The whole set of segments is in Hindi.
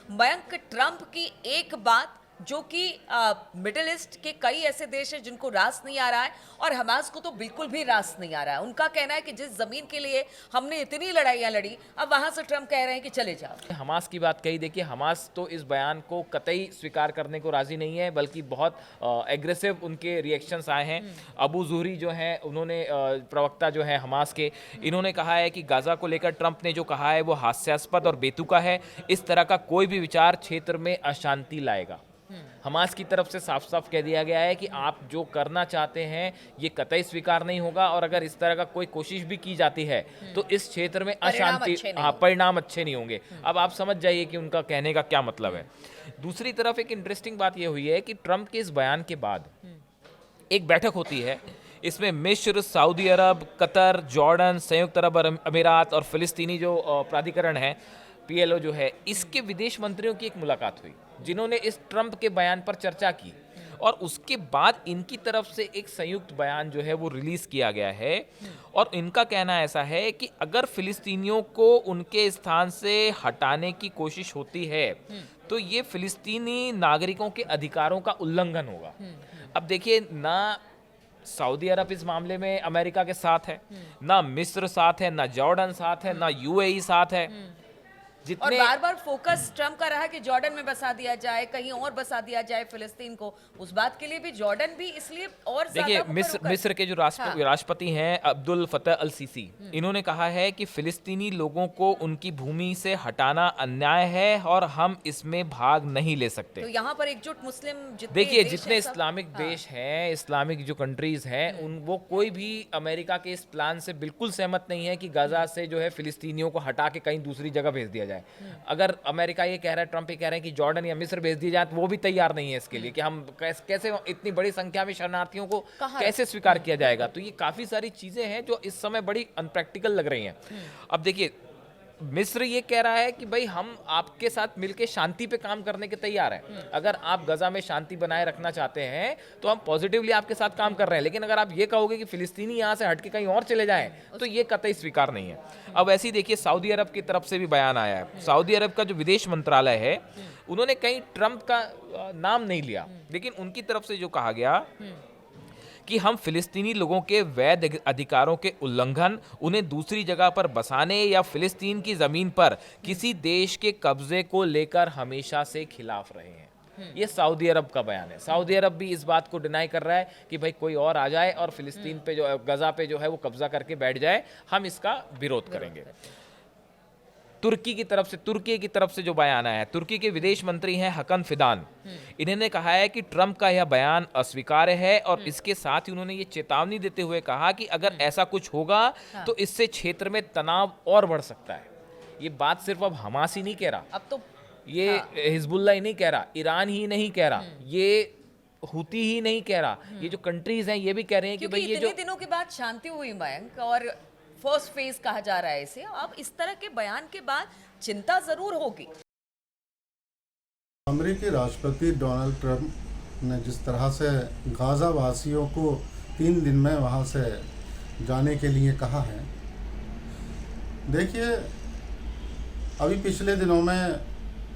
मयंक, ट्रंप की एक बात जो कि मिडिल ईस्ट के कई ऐसे देश हैं जिनको रास नहीं आ रहा है और हमास को तो बिल्कुल भी रास नहीं आ रहा है। उनका कहना है कि जिस जमीन के लिए हमने इतनी लड़ाइयां लड़ी, अब वहां से ट्रंप कह रहे हैं कि चले जाओ। हमास की बात कही, देखिए हमास तो इस बयान को कतई स्वीकार करने को राजी नहीं है, बल्कि बहुत एग्रेसिव उनके रिएक्शंस आए हैं। अबू जुहरी जो हैं, उन्होंने प्रवक्ता जो है हमास के, इन्होंने कहा है कि गाजा को लेकर ट्रंप ने जो कहा है वो हास्यास्पद और बेतुका है। इस तरह का कोई भी विचार क्षेत्र में अशांति लाएगा। हमास की तरफ से साफ साफ कह दिया गया है कि आप जो करना चाहते हैं ये कतई स्वीकार नहीं होगा, और अगर इस तरह का कोई कोशिश भी की जाती है तो इस क्षेत्र में अशांति, परिणाम अच्छे नहीं होंगे। अब आप समझ जाइए कि उनका कहने का क्या मतलब है। दूसरी तरफ एक इंटरेस्टिंग बात यह हुई है कि ट्रंप के इस बयान के बाद एक बैठक होती है। इसमें मिस्र, सऊदी अरब, कतर, जॉर्डन, संयुक्त अरब अमीरात और फिलिस्तीनी जो प्राधिकरण है, पीएलओ जो है, इसके विदेश मंत्रियों की एक मुलाकात हुई, जिन्होंने इस ट्रंप के बयान पर चर्चा की। और उसके बाद इनकी तरफ से एक संयुक्त बयान जो है वो रिलीज किया गया है। और इनका कहना ऐसा है कि अगर फिलिस्तीनियों को उनके स्थान से हटाने की कोशिश होती है तो ये फिलिस्तीनी नागरिकों के अधिकारों का उल्लंघन होगा। अब देखिए, ना सऊदी अरब इस मामले में अमेरिका के साथ है, ना मिस्र साथ है, ना जॉर्डन साथ है, ना यूएई साथ है। और बार बार फोकस ट्रंप का रहा कि जॉर्डन में बसा दिया जाए, कहीं और बसा दिया जाए फिलिस्तीन को। उस बात के लिए भी जॉर्डन भी इसलिए और देखिए, मिस्र के जो राष्ट्रपति हैं अब्दुल फतह अल सीसी, इन्होंने कहा है कि फिलिस्तीनी लोगों को उनकी भूमि से हटाना अन्याय है और हम इसमें भाग नहीं ले सकते। तो यहाँ पर एकजुट मुस्लिम देखिए, जितने इस्लामिक देश हैं, इस्लामिक जो कंट्रीज हैं, उन वो कोई भी अमेरिका के इस प्लान से बिल्कुल सहमत नहीं है कि गाजा से जो है फिलिस्तीनियों को हटा के कहीं दूसरी जगह भेज दिया जाए। अगर अमेरिका ये कह रहा है, ट्रंप ये कह रहे हैं कि जॉर्डन या मिस्र भेज दिए जाए, तो वो भी तैयार नहीं है इसके लिए कि हम कैसे इतनी बड़ी संख्या में शरणार्थियों को कैसे स्वीकार किया जाएगा। तो ये काफी सारी चीजें हैं जो इस समय बड़ी अनप्रैक्टिकल लग रही हैं। अब देखिए, मिस्र ये कह रहा है कि भाई हम आपके साथ मिलकर शांति पे काम करने के तैयार हैं। अगर आप गजा में शांति बनाए रखना चाहते हैं तो हम पॉजिटिवली आपके साथ काम कर रहे हैं, लेकिन अगर आप ये कहोगे कि फिलिस्तीनी यहाँ से हट के कहीं और चले जाएं तो ये कतई स्वीकार नहीं है। अब ऐसे ही देखिए, सऊदी अरब की तरफ से भी बयान आया है। सऊदी अरब का जो विदेश मंत्रालय है, उन्होंने कहीं ट्रंप का नाम नहीं लिया, लेकिन उनकी तरफ से जो कहा गया कि हम फिलिस्तीनी लोगों के वैध अधिकारों के उल्लंघन, उन्हें दूसरी जगह पर बसाने या फिलिस्तीन की ज़मीन पर किसी देश के कब्जे को लेकर हमेशा से खिलाफ रहे हैं। ये सऊदी अरब का बयान है। सऊदी अरब भी इस बात को डिनाई कर रहा है कि भाई कोई और आ जाए और फिलिस्तीन पे जो गजा पे जो है वो कब्जा करके बैठ जाए, हम इसका विरोध करेंगे। तुर्की की तरफ से जो बयान आया है, तुर्की के विदेश मंत्री हैं हकन फिदान, इन्होंने कहा है कि ट्रंप का यह बयान अस्वीकार्य है और इसके साथ ही उन्होंने ये चेतावनी देते हुए कहा कि अगर ऐसा कुछ होगा तो इससे क्षेत्र में तनाव और बढ़ सकता है। ये बात सिर्फ अब हमास ही नहीं कह रहा, अब तो ये हिजबुल्ला ही नहीं कह रहा, ईरान ही नहीं कह रहा, ये हुती ही नहीं कह रहा, ये जो कंट्रीज हैं ये भी कह रहे हैं कि भाई ये जो दिनों के बाद शांति हुई मयंक, और फर्स्ट फेज कहा जा रहा है इसे, अब इस तरह के बयान के बाद चिंता जरूर होगी। अमेरिकी राष्ट्रपति डोनाल्ड ट्रंप ने जिस तरह से गाजा वासियों को 3 दिन में वहां से जाने के लिए कहा है, देखिए अभी पिछले दिनों में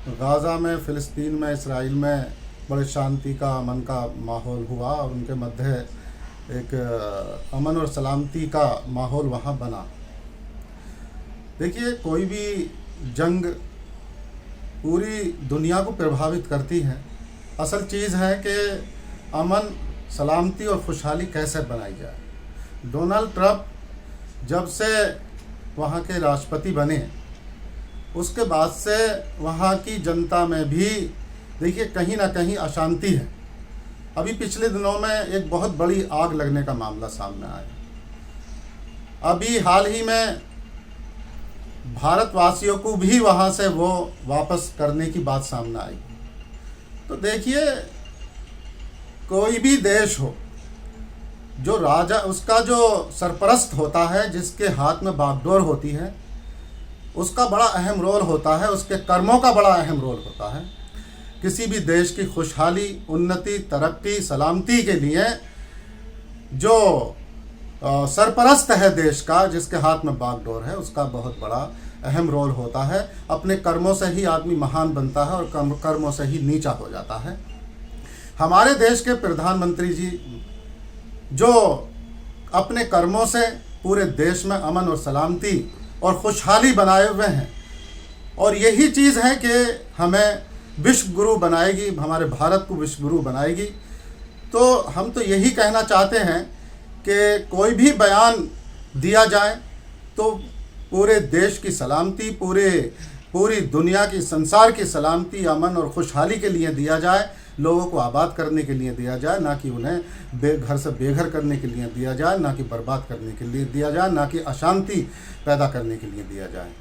गाजा में, फिलिस्तीन में, इसराइल में बड़े शांति का, अमन का माहौल हुआ और उनके मध्य एक अमन और सलामती का माहौल वहाँ बना। देखिए, कोई भी जंग पूरी दुनिया को प्रभावित करती है। असल चीज़ है कि अमन, सलामती और खुशहाली कैसे बनाई जाए। डोनाल्ड ट्रंप जब से वहाँ के राष्ट्रपति बने, उसके बाद से वहाँ की जनता में भी देखिए कहीं ना कहीं अशांति है। अभी पिछले दिनों में एक बहुत बड़ी आग लगने का मामला सामने आया। अभी हाल ही में भारतवासियों को भी वहाँ से वो वापस करने की बात सामने आई। तो देखिए, कोई भी देश हो, जो राजा, उसका जो सरपरस्त होता है, जिसके हाथ में बागडोर होती है, उसका बड़ा अहम रोल होता है, उसके कर्मों का बड़ा अहम रोल होता है। किसी भी देश की खुशहाली, उन्नति, तरक्की, सलामती के लिए जो सरपरस्त है देश का, जिसके हाथ में बागडोर है, उसका बहुत बड़ा अहम रोल होता है। अपने कर्मों से ही आदमी महान बनता है और कर्मों से ही नीचा हो जाता है। हमारे देश के प्रधानमंत्री जी जो अपने कर्मों से पूरे देश में अमन और सलामती और खुशहाली बनाए हुए हैं, और यही चीज़ है कि हमें विश्व गुरु बनाएगी, हमारे भारत को विश्व गुरु बनाएगी। तो हम तो यही कहना चाहते हैं कि कोई भी बयान दिया जाए तो पूरे देश की सलामती, पूरी दुनिया की, संसार की सलामती, अमन और खुशहाली के लिए दिया जाए, लोगों को आबाद करने के लिए दिया जाए, ना कि उन्हें घर से बेघर करने के लिए दिया जाए, ना कि बर्बाद करने के लिए दिया जाए, ना कि अशांति पैदा करने के लिए दिया जाए।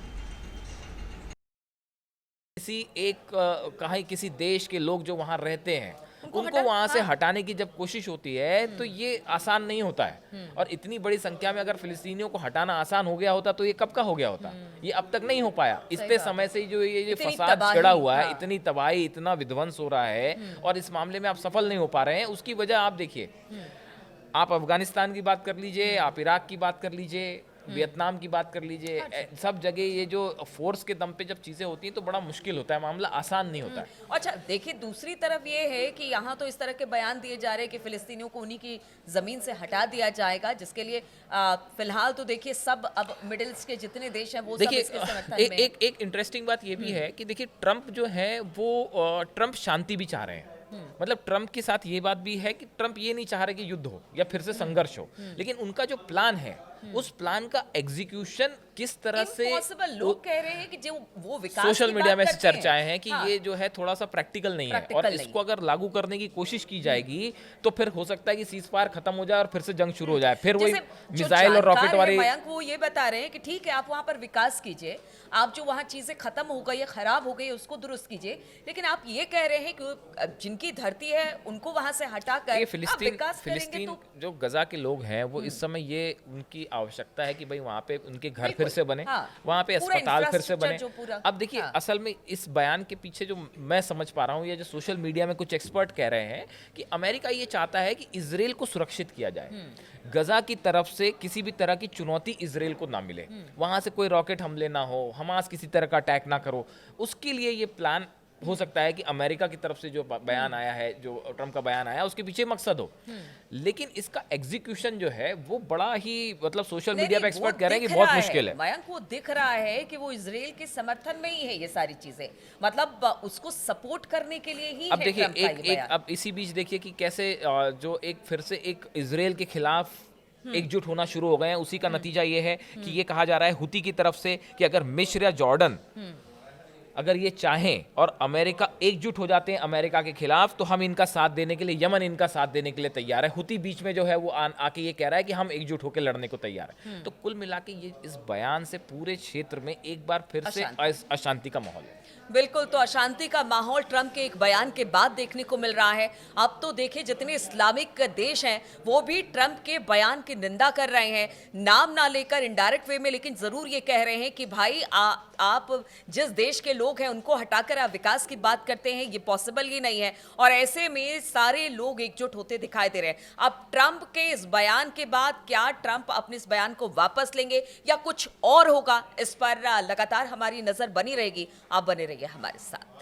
किसी देश के लोग जो वहाँ रहते हैं उनको वहाँ से हटाने की जब कोशिश होती है तो ये आसान नहीं होता है। और इतनी बड़ी संख्या में अगर फिलिस्तीनियों को हटाना आसान हो गया होता तो ये कब का हो गया होता, ये अब तक नहीं हो पाया। इतने समय से जो ये फसाद छिड़ा हुआ है, इतनी तबाही, इतना विध्वंस हो रहा है और इस मामले में आप सफल नहीं हो पा रहे हैं। उसकी वजह आप देखिए, आप अफगानिस्तान की बात कर लीजिए, आप इराक की बात कर लीजिए, वियतनाम की बात कर लीजिए, सब जगह ये जो फोर्स के दम पे जब चीज़ें होती हैं तो बड़ा मुश्किल होता है, मामला आसान नहीं होता है। अच्छा देखिए, दूसरी तरफ ये है कि यहाँ तो इस तरह के बयान दिए जा रहे हैं कि फिलिस्तीनियों को उन्हीं की ज़मीन से हटा दिया जाएगा, जिसके लिए फिलहाल तो देखिए सब अब मिडिल ईस्ट के जितने देश हैं वो देखिए, सब इसके समर्थन में। एक इंटरेस्टिंग बात ये भी है कि देखिए ट्रम्प जो है वो ट्रम्प शांति भी चाह रहे हैं। मतलब ट्रम्प के साथ ये बात भी है कि ट्रम्प ये नहीं चाह रहे कि युद्ध हो या फिर से संघर्ष हो, लेकिन उनका जो प्लान है उस प्लान का एग्जीक्यूशन किस तरह से लोग कह रहे हैं कि जो वो विकास सोशल मीडिया में चर्चाएं हैं कि हाँ। ये जो है थोड़ा सा प्रैक्टिकल नहीं है, और इसको अगर लागू करने की कोशिश की जाएगी तो फिर हो सकता है कि सीज फायर खत्म हो जाए और फिर से जंग शुरू हो जाए, फिर वही मिसाइल और रॉकेट वाले। मयंक वो ये बता रहे हैं कि ठीक है आप वहां पर विकास कीजिए, आप जो वहां चीजें खत्म हो गई है, खराब हो गई, उसको दुरुस्त कीजिए, लेकिन आप ये कह रहे हैं कि जिनकी धरती है उनको वहां से हटाकर फिलिस्तीन जो गजा के लोग हैं वो इस समय ये उनकी आवश्यकता है कि भाई वहाँ पे उनके घर फिर से बने, वहाँ पे अस्पताल फिर से बने। अब देखिए असल में इस बयान के पीछे जो मैं समझ पा रहा हूँ या जो सोशल मीडिया में कुछ एक्सपर्ट कह रहे हैं कि अमेरिका ये चाहता है कि इजराइल को सुरक्षित किया जाए, गजा की तरफ से किसी भी तरह की चुनौती इजराइल को ना मिले, वहाँ से कोई रॉकेट हमले ना हो, हमास किसी तरह का अटैक ना करो। उसके लिए ये प्लान हो सकता है कि अमेरिका की तरफ से जो बयान आया है, जो ट्रम्प का बयान आया, उसके पीछे मकसद हो, लेकिन इसका एग्जीक्यूशन जो है वो बड़ा ही मतलब सोशल मीडिया पे एक्सपर्ट कह रहे हैं कि बहुत मुश्किल है। मयंक वो दिख रहा है कि वो इजराइल के समर्थन में ही है ये सारी चीजें, मतलब उसको सपोर्ट करने के लिए ही अब देखिए अब इसी बीच देखिए कि कैसे जो एक फिर से एक इजराइल के खिलाफ एकजुट होना शुरू हो गए हैं। उसी का नतीजा ये है कि ये कहा जा रहा है हुती की तरफ से कि अगर मिस्र या जॉर्डन अगर ये चाहें और अमेरिका एकजुट हो जाते हैं अमेरिका के खिलाफ, तो हम इनका साथ देने के लिए, यमन इनका साथ देने के लिए तैयार है। हुती बीच में जो है वो आके ये कह रहा है कि हम एकजुट होकर लड़ने को तैयार है। तो कुल मिला के ये इस बयान से पूरे क्षेत्र में एक बार फिर से अशांति का माहौल है। बिल्कुल, तो अशांति का माहौल ट्रम्प के एक बयान के बाद देखने को मिल रहा है। अब तो देखिए जितने इस्लामिक देश हैं वो भी ट्रम्प के बयान की निंदा कर रहे हैं, नाम ना लेकर इनडायरेक्ट वे में, लेकिन जरूर ये कह रहे हैं कि भाई आप जिस देश के लोग हैं उनको हटाकर आप विकास की बात करते हैं, ये पॉसिबल ही नहीं है। और ऐसे में सारे लोग एकजुट होते दिखाई दे रहे हैं। अब ट्रम्प के इस बयान के बाद क्या ट्रम्प अपने इस बयान को वापस लेंगे या कुछ और होगा, इस पर लगातार हमारी नजर बनी रहेगी। आप बने रहिए हमारे साथ।